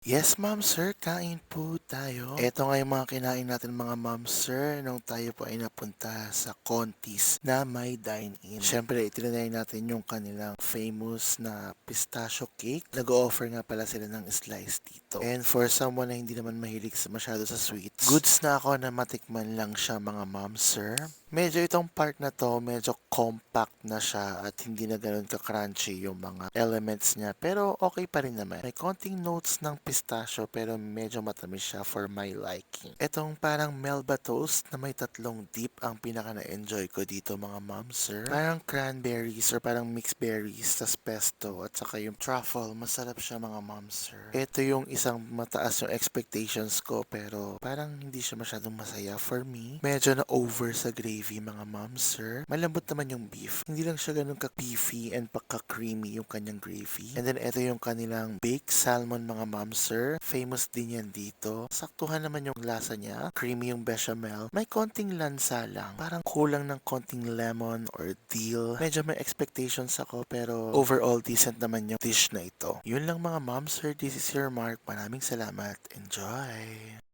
Yes, ma'am, sir. Kain po tayo. Eto nga yung mga kinain natin mga ma'am, sir, nung tayo po ay napunta sa Contis na may dine-in. Siyempre, itinry natin yung kanilang famous na pistachio cake. Nag-offer nga pala sila ng slice dito. And for someone na hindi naman mahilig masyado sa sweets, goods na ako na matikman lang siya mga ma'am, sir. Medyo itong part na to, medyo compact na siya at hindi na ganun ka-crunchy yung mga elements niya. Pero okay pa rin naman. May konting notes ng pistachio pero medyo matamis siya for my liking. Itong parang Melba toast na may tatlong dip ang pinaka na-enjoy ko dito mga ma'am, sir. Parang cranberries or parang mixed berries, tas pesto at saka yung truffle. Masarap siya mga ma'am, sir. Ito yung isang mataas yung expectations ko pero parang hindi siya masyadong masaya for me. Medyo na over sa gravy mga ma'am, sir. Malambot naman yung beef. Hindi lang siya ganun ka-beefy and pagka-creamy yung kanyang gravy. And then ito yung kanilang baked salmon mga ma'am, sir. Famous din yan dito. Saktuhan naman yung lasa niya. Creamy yung bechamel. May konting lansa lang. Parang kulang ng konting lemon or dill. Medyo may expectations ako pero overall decent naman yung dish na ito. Yun lang mga ma'am, sir. This is your Mark. Maraming salamat. Enjoy!